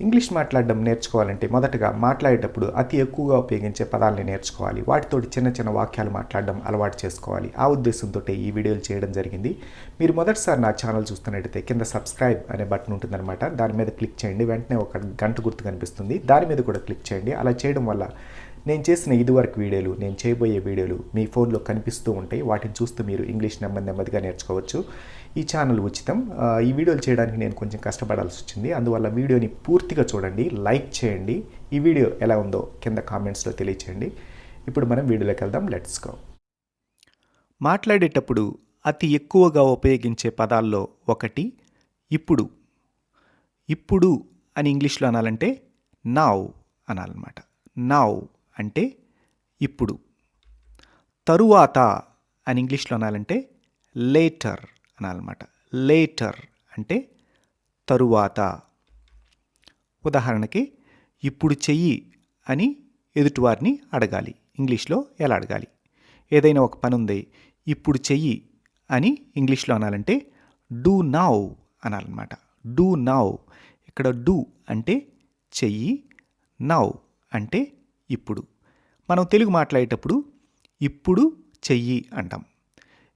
English మాట్లాడడం నేర్చుకోవాలంటే మొదటగా మాట్లాడేటప్పుడు అతి ఎక్కువగా ఉపయోగించే పదాలని నేర్చుకోవాలి. వాటితోటి చిన్న చిన్న వాక్యాలు మాట్లాడడం అలవాటు చేసుకోవాలి. ఆ ఉద్దేశంతో ఈ వీడియోలు చేయడం జరిగింది. మీరు మొదటిసారి నా ఛానల్ చూస్తున్నట్టయితే కింద సబ్స్క్రైబ్ అనే బటన్ ఉంటుందన్నమాట. దాని మీద క్లిక్ చేయండి. వెంటనే ఒక గంట గుర్తు కనిపిస్తుంది. దాని మీద కూడా క్లిక్ చేయండి. అలా చేయడం వల్ల నేను చేసిన ఇదివరకు వీడియోలు, నేను చేయబోయే వీడియోలు మీ ఫోన్లో కనిపిస్తూ ఉంటాయి. వాటిని చూస్తూ మీరు ఇంగ్లీష్ నెమ్మదిగా నేర్చుకోవచ్చు. ఈ ఛానల్ ఉచితం. ఈ వీడియోలు చేయడానికి నేను కొంచెం కష్టపడాల్సి వచ్చింది. అందువల్ల వీడియోని పూర్తిగా చూడండి, లైక్ చేయండి. ఈ వీడియో ఎలా ఉందో కింద కామెంట్స్లో తెలియచేయండి. ఇప్పుడు మనం వీడియోలోకి వెళ్దాం. Let's go. మాట్లాడేటప్పుడు అతి ఎక్కువగా ఉపయోగించే పదాల్లో ఒకటి ఇప్పుడు. ఇప్పుడు అని ఇంగ్లీష్లో అనాలంటే నౌ అనాలన్నమాట. నౌ అంటే ఇప్పుడు. తరువాత అని ఇంగ్లీష్లో అనాలంటే లేటర్ అనాలన్నమాట. లేటర్ అంటే తరువాత. ఉదాహరణకి ఇప్పుడు చెయ్యి అని ఎదుటివారిని అడగాలి. ఇంగ్లీష్లో ఎలా అడగాలి? ఏదైనా ఒక పని ఉంది, ఇప్పుడు చెయ్యి అని ఇంగ్లీష్లో అనాలంటే డూ నౌ అనాలన్నమాట. Do now. ఇక్కడ డూ అంటే చెయ్యి, నౌ అంటే ఇప్పుడు. మనం తెలుగు మాట్లాడేటప్పుడు ఇప్పుడు చెయ్యి అంటాం.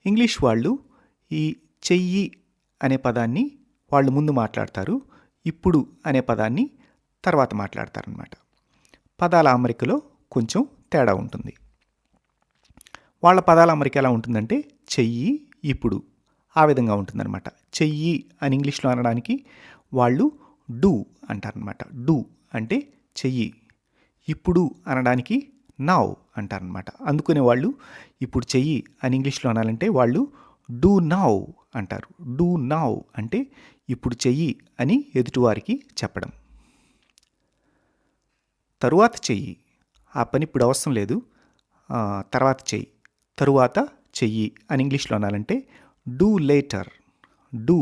ఇంగ్లీష్ వాళ్ళు ఈ చెయ్యి అనే పదాన్ని వాళ్ళు ముందు మాట్లాడతారు, ఇప్పుడు అనే పదాన్ని తర్వాత మాట్లాడతారనమాట. పదాల అమరికలో కొంచెం తేడా ఉంటుంది. వాళ్ళ పదాల అమరిక ఎలా ఉంటుందంటే చెయ్యి, ఇప్పుడు ఆ విధంగా ఉంటుందన్నమాట. చెయ్యి అని ఇంగ్లీష్లో అనడానికి వాళ్ళు డూ అంటారనమాట. డూ అంటే చెయ్యి. ఇప్పుడు అనడానికి నౌ అంటారనమాట. అందుకనే వాళ్ళు ఇప్పుడు చెయ్యి అని ఇంగ్లీష్లో అనాలంటే వాళ్ళు డూ నౌ అంటారు. డూ నౌ అంటే ఇప్పుడు చెయ్యి అని ఎదుటివారికి చెప్పడం. తరువాత చెయ్యి, ఆ పని ఇప్పుడు అవసరం లేదు, తర్వాత చెయ్యి. తరువాత చెయ్యి అని ఇంగ్లీష్లో అనాలంటే డూ లేటర్. డూ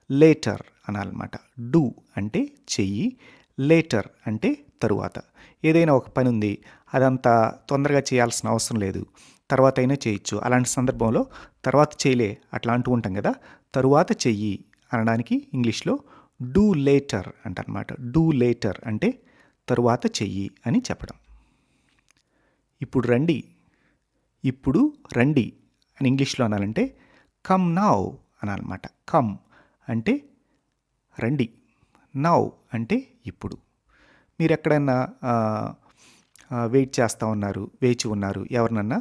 లేటర్ అనాలన్నమాట. డూ అంటే చెయ్యి, లేటర్ అంటే తరువాత. ఏదైనా ఒక పని ఉంది, అదంతా తొందరగా చేయాల్సిన అవసరం లేదు, తర్వాత అయినా చేయొచ్చు. అలాంటి సందర్భంలో తర్వాత చేయలే అట్లా అంటూ ఉంటాం కదా. తరువాత చెయ్యి అనడానికి ఇంగ్లీష్లో డూ లేటర్ అంటారనమాట. డూ లేటర్ అంటే తరువాత చెయ్యి అని చెప్పడం. ఇప్పుడు రండి. ఇప్పుడు రండి అని ఇంగ్లీష్లో అనాలంటే కమ్ నౌ అనాలన్నమాట. కమ్ అంటే రండి, నౌ అంటే ఇప్పుడు. మీరు ఎక్కడైనా వెయిట్ చేస్తూ ఉన్నారు, వేచి ఉన్నారు, ఎవరినన్నా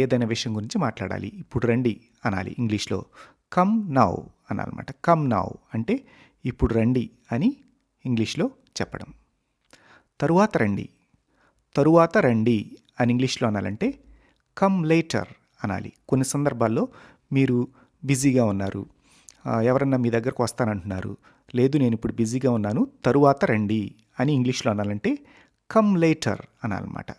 ఏదైనా విషయం గురించి మాట్లాడాలి, ఇప్పుడు రండి అనాలి. ఇంగ్లీష్లో కమ్ నౌ అనాలన్నమాట. కమ్ నౌ అంటే ఇప్పుడు రండి అని ఇంగ్లీష్లో చెప్పడం. తరువాత రండి. తరువాత రండి అని ఇంగ్లీష్లో అనాలంటే కమ్ లేటర్ అనాలి. కొన్ని సందర్భాల్లో మీరు బిజీగా ఉన్నారు, ఎవరన్నా మీ దగ్గరకు వస్తానంటున్నారు, లేదు నేను ఇప్పుడు బిజీగా ఉన్నాను, తరువాత రండి అని ఇంగ్లీష్లో అనాలంటే కమ్ లేటర్ అనాలన్నమాట.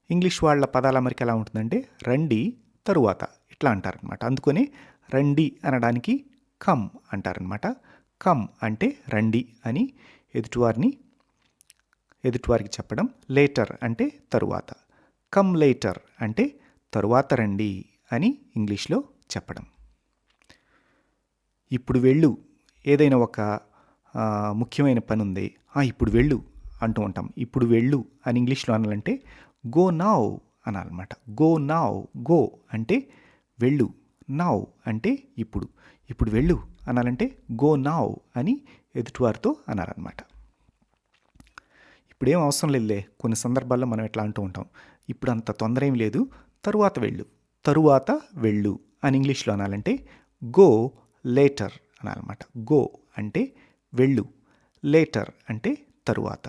ఇంగ్లీష్ వాళ్ళ పదాల అమరిక ఎలా ఉంటుందంటే రండి, తరువాత ఇట్లా అంటారనమాట. అందుకని రండి అనడానికి కమ్ అంటారనమాట. కమ్ అంటే రండి అని ఎదుటివారికి చెప్పడం. లేటర్ అంటే తరువాత. కమ్ లేటర్ అంటే తరువాత రండి అని ఇంగ్లీష్లో చెప్పడం. ఇప్పుడు వెళ్ళు. ఏదైనా ఒక ముఖ్యమైన పని ఉంది, ఇప్పుడు వెళ్ళు అంటూ ఉంటాం. ఇప్పుడు వెళ్ళు అని ఇంగ్లీష్లో అనాలంటే గో నౌ అనాలన్నమాట. Go now. గో అంటే వెళ్ళు, నౌ అంటే ఇప్పుడు. ఇప్పుడు వెళ్ళు అనాలంటే గో నౌ అని ఎదుటివారితో అనాలన్నమాట. ఇప్పుడేం అవసరం లేదులే, కొన్ని సందర్భాల్లో మనం ఎట్లా అంటూ ఉంటాం, ఇప్పుడు అంత తొందర ఏం లేదు, తరువాత వెళ్ళు. తరువాత వెళ్ళు అని ఇంగ్లీష్లో అనాలంటే గో లేటర్ అనాలన్నమాట. గో అంటే వెళ్ళు, లేటర్ అంటే తరువాత.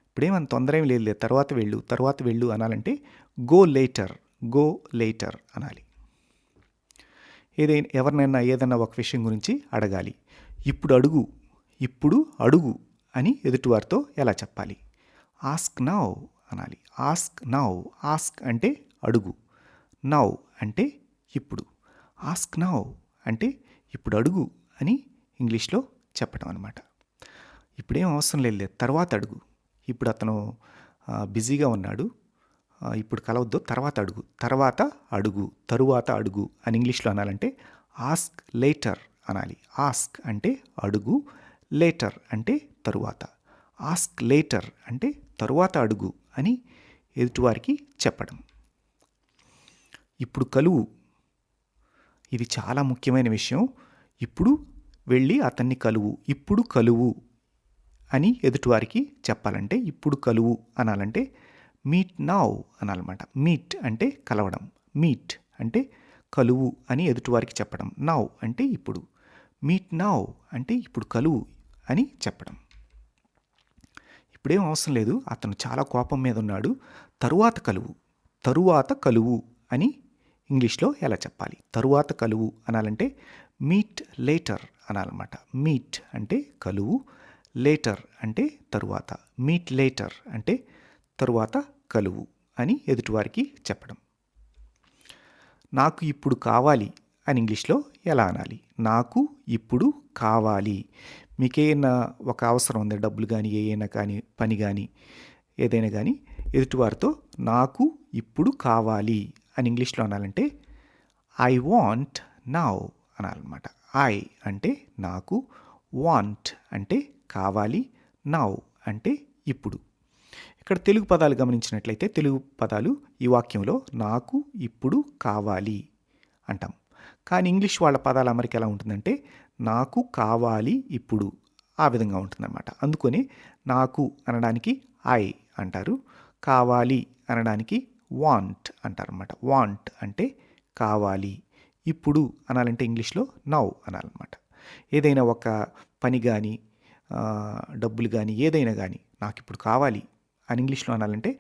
ఇప్పుడేమంత తొందర ఏం లేదు, తర్వాత వెళ్ళు అనాలంటే గో లేటర్. గో లేటర్ అనాలి. ఎవరినైనా ఏదైనా ఒక విషయం గురించి అడగాలి, ఇప్పుడు అడుగు. ఇప్పుడు అడుగు అని ఎదుటివారితో ఎలా చెప్పాలి? ఆస్క్ నౌ అనాలి. Ask now. ఆస్క్ అంటే అడుగు, నౌ అంటే ఇప్పుడు. ఆస్క్ నౌ అంటే ఇప్పుడు అడుగు అని ఇంగ్లీష్లో చెప్పడం అనమాట. ఇప్పుడేం అవసరం లేదు, తర్వాత అడుగు. ఇప్పుడు అతను బిజీగా ఉన్నాడు, ఇప్పుడు కలవద్దు, తర్వాత అడుగు. తర్వాత అడుగు, తరువాత అడుగు అని ఇంగ్లీష్లో అనాలంటే ఆస్క్ లేటర్ అనాలి. ఆస్క్ అంటే అడుగు, లేటర్ అంటే తరువాత. ఆస్క్ లేటర్ అంటే తరువాత అడుగు అని ఎదుటివారికి చెప్పడం. ఇప్పుడు కలువు, ఇది చాలా ముఖ్యమైన విషయం. ఇప్పుడు వెళ్ళి అతన్ని కలువు. ఇప్పుడు కలువు అని ఎదుటివారికి చెప్పాలంటే, ఇప్పుడు కలువు అనాలంటే మీట్ నౌ అనాలన్నమాట. మీట్ అంటే కలవడం, మీట్ అంటే కలువు అని ఎదుటివారికి చెప్పడం. నౌ అంటే ఇప్పుడు. మీట్ నౌ అంటే ఇప్పుడు కలువు అని చెప్పడం. ఇప్పుడేం అవసరం లేదు, అతను చాలా కోపం మీద ఉన్నాడు, తరువాత కలువు. తరువాత కలువు అని ఇంగ్లీష్లో ఎలా చెప్పాలి? తరువాత కలువు అనాలంటే మీట్ లేటర్ అనాలన్నమాట. మీట్ అంటే కలువు, లేటర్ అంటే తరువాత. మీట్ లేటర్ అంటే తరువాత కలువు అని ఎదుటివారికి చెప్పడం. నాకు ఇప్పుడు కావాలి అని ఇంగ్లీష్లో ఎలా అనాలి? నాకు ఇప్పుడు కావాలి. మీకేమైనా ఒక అవసరం ఉంది, డబ్బులు కానీ ఏదైనా కానీ పని కానీ ఏదైనా కానీ, ఎదుటివారితో నాకు ఇప్పుడు కావాలి అని ఇంగ్లీష్లో అనాలంటే ఐ వాంట్ నౌ అనాలన్నమాట. ఐ అంటే నాకు, వాంట్ అంటే కావాలి, నౌ అంటే ఇప్పుడు. ఇక్కడ తెలుగు పదాలు గమనించినట్లయితే తెలుగు పదాలు ఈ వాక్యంలో నాకు ఇప్పుడు కావాలి అంటాం. కానీ ఇంగ్లీష్ వాళ్ళ పదాల అమరిక ఎలా ఉంటుందంటే నాకు కావాలి ఇప్పుడు, ఆ విధంగా ఉంటుందన్నమాట. అందుకని నాకు అనడానికి ఐ అంటారు, కావాలి అనడానికి వాంట్ అంటారన్నమాట. వాంట్ అంటే కావాలి, ఇప్పుడు అనాలంటే ఇంగ్లీష్లో నౌ అనాలన్నమాట. ఏదైనా ఒక పని కానీ డబ్బులు కానీ ఏదైనా కానీ నాకు ఇప్పుడు కావాలి అని ఇంగ్లీష్లో అనాలంటే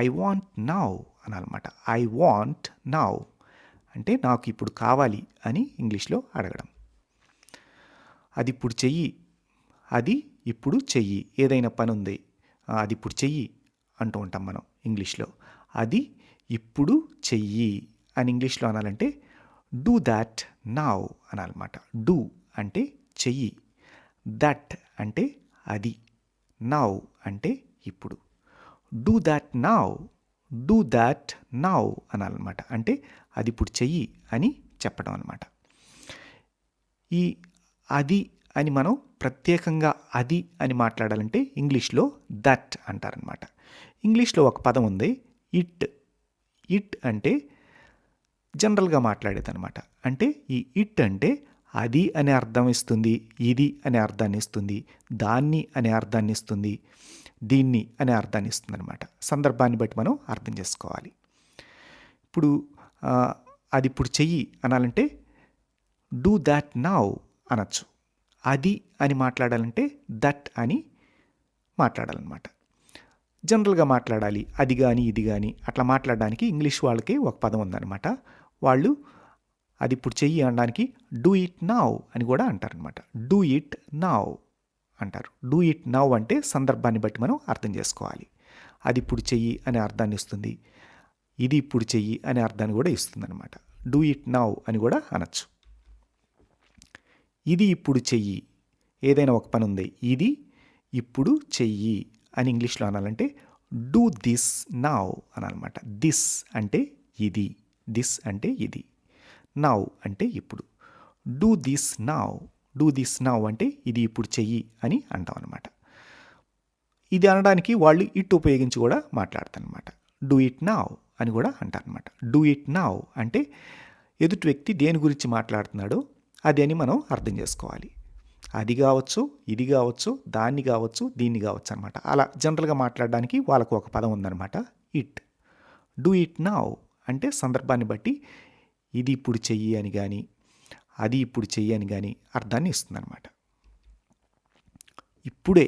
ఐ వాంట్ నౌ అనాలన్నమాట. ఐ వాంట్ నౌ అంటే నాకు ఇప్పుడు కావాలి అని ఇంగ్లీష్లో అడగడం. అది ఇప్పుడు చెయ్యి, అది ఇప్పుడు చెయ్యి. ఏదైనా పని ఉంది, అది ఇప్పుడు చెయ్యి అంటూ ఉంటాం మనం ఇంగ్లీష్లో. అది ఇప్పుడు చెయ్యి అని ఇంగ్లీష్లో అనాలంటే డూ దాట్ నౌ అనాలన్నమాట. డూ అంటే చెయ్యి, దట్ అంటే అది, నౌ అంటే ఇప్పుడు. Do that now, do that now అనాలన్నమాట. అంటే అది ఇప్పుడు చెయ్యి అని చెప్పడం అన్నమాట. ఈ అది అని మనం ప్రత్యేకంగా అది అని మాట్లాడాలంటే ఇంగ్లీష్లో దట్ అంటారనమాట. ఇంగ్లీష్లో ఒక పదం ఉంది ఇట్. ఇట్ అంటే జనరల్గా మాట్లాడేది అనమాట. అంటే ఈ ఇట్ అంటే అది అనే అర్థం ఇస్తుంది, ఇది అనే అర్థాన్ని ఇస్తుంది, దాన్ని అనే అర్థాన్ని ఇస్తుంది, దీన్ని అనే అర్థాన్ని ఇస్తుంది అనమాట. సందర్భాన్ని బట్టి మనం అర్థం చేసుకోవాలి. ఇప్పుడు అది ఇప్పుడు చెయ్యి అనాలంటే డూ దాట్ నౌ అనొచ్చు. అది అని మాట్లాడాలంటే దట్ అని మాట్లాడాలన్నమాట. జనరల్గా మాట్లాడాలి, అది కానీ ఇది కానీ అట్లా మాట్లాడడానికి ఇంగ్లీష్ వాళ్ళకి ఒక పదం ఉందన్నమాట. వాళ్ళు అది ఇప్పుడు చెయ్యి అనడానికి డూ ఇట్ నౌ అని కూడా అంటారనమాట. డూ ఇట్ నౌ అంటారు. డూ ఇట్ నౌ అంటే సందర్భాన్ని బట్టి మనం అర్థం చేసుకోవాలి. అది ఇప్పుడు చెయ్యి అనే అర్థాన్ని ఇస్తుంది, ఇది ఇప్పుడు చెయ్యి అనే అర్థాన్ని కూడా ఇస్తుంది అనమాట. డూ ఇట్ నౌ అని కూడా అనొచ్చు. ఇది ఇప్పుడు చెయ్యి, ఏదైనా ఒక పని ఉంది, ఇది ఇప్పుడు చెయ్యి అని ఇంగ్లీష్లో అనాలంటే డూ దిస్ నౌ అనాలన్నమాట. దిస్ అంటే ఇది, దిస్ అంటే ఇది, నౌ అంటే ఇప్పుడు. Do this now, do this now అంటే ఇది ఇప్పుడు చెయ్యి అని అంటాం అనమాట. ఇది అనడానికి వాళ్ళు ఇట్ ఉపయోగించి కూడా మాట్లాడతారనమాట. డూ ఇట్ నౌ అని కూడా అంటారనమాట. డూ ఇట్ నౌ అంటే ఎదుటి వ్యక్తి దేని గురించి మాట్లాడుతున్నాడో అది అని మనం అర్థం చేసుకోవాలి. అది కావచ్చు, ఇది కావచ్చు, దాన్ని కావచ్చు, దీన్ని కావచ్చు అనమాట. అలా జనరల్గా మాట్లాడడానికి వాళ్ళకు ఒక పదం ఉందన్నమాట, ఇట్. డూ ఇట్ నౌ అంటే సందర్భాన్ని బట్టి ఇది ఇప్పుడు చెయ్యి అని కానీ అది ఇప్పుడు చెయ్యి అని కానీ అర్థాన్ని ఇస్తుందన్నమాట. ఇప్పుడే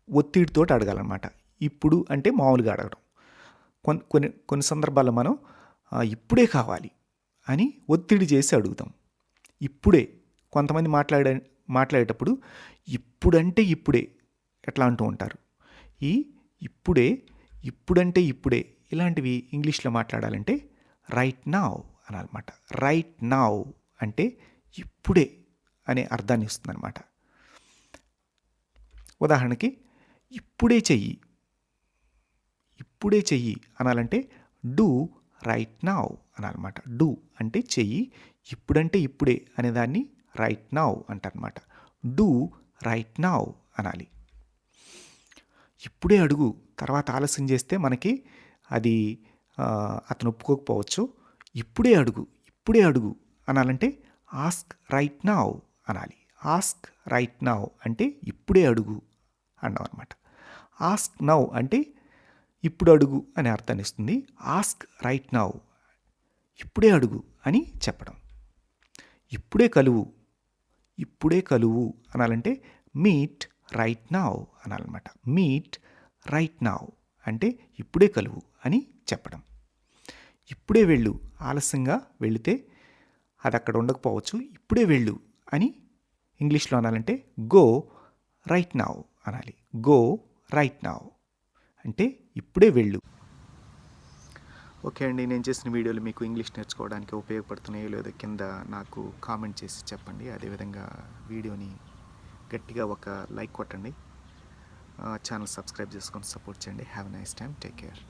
ఒత్తిడితో అడగాలన్నమాట. ఇప్పుడు అంటే మామూలుగా అడగడం. కొన్ని సందర్భాల్లో మనం ఇప్పుడే కావాలి అని ఒత్తిడి చేసి అడుగుతాం. ఇప్పుడే కొంతమంది మాట్లాడేటప్పుడు ఇప్పుడంటే ఇప్పుడే ఎట్లా అంటూ ఉంటారు. ఈ ఇప్పుడే, ఇప్పుడంటే ఇప్పుడే ఇలాంటివి ఇంగ్లీష్లో మాట్లాడాలంటే రైట్ నౌ అనాలన్నమాట. రైట్ నౌ అంటే ఇప్పుడే అనే అర్థాన్ని ఇస్తుందన్నమాట. ఉదాహరణకి ఇప్పుడే చెయ్యి, ఇప్పుడే చెయ్యి అనాలంటే డూ రైట్ నౌ అనాలన్నమాట. డూ అంటే చెయ్యి, ఇప్పుడంటే ఇప్పుడే అనేదాన్ని రైట్ నౌ అంటారనమాట. డూ రైట్ నౌ అనాలి. ఇప్పుడే అడుగు, తర్వాత ఆలస్యం చేస్తే మనకి అది అతను ఒప్పుకోకపోవచ్చు. ఇప్పుడే అడుగు, ఇప్పుడే అడుగు అనాలంటే ఆస్క్ రైట్ నౌ అనాలి. ఆస్క్ రైట్ నౌ అంటే ఇప్పుడే అడుగు అన్నాం అనమాట. ఆస్క్ నౌ అంటే ఇప్పుడు అడుగు అనే అర్థాన్ని ఇస్తుంది. ఆస్క్ రైట్ నౌ ఇప్పుడే అడుగు అని చెప్పడం. ఇప్పుడే కలువు, ఇప్పుడే కలువు అనాలంటే మీట్ రైట్ నౌ అనాలన్నమాట. మీట్ రైట్ నౌ అంటే ఇప్పుడే కలువు అని చెప్పడం. ఇప్పుడే వెళ్ళు, ఆలస్యంగా వెళితే అది అక్కడ ఉండకపోవచ్చు. ఇప్పుడే వెళ్ళు అని ఇంగ్లీష్లో అనాలంటే గో రైట్ నౌ అనాలి. గో రైట్ నౌ అంటే ఇప్పుడే వెళ్ళు. ఓకే అండి, నేను చేసిన వీడియోలు మీకు ఇంగ్లీష్ నేర్చుకోవడానికి ఉపయోగపడుతున్నాయో లేదో కింద నాకు కామెంట్ చేసి చెప్పండి. అదేవిధంగా వీడియోని గట్టిగా ఒక లైక్ కొట్టండి. ఛానల్ సబ్స్క్రైబ్ చేసుకొని సపోర్ట్ చేయండి. Have a nice time. Take care.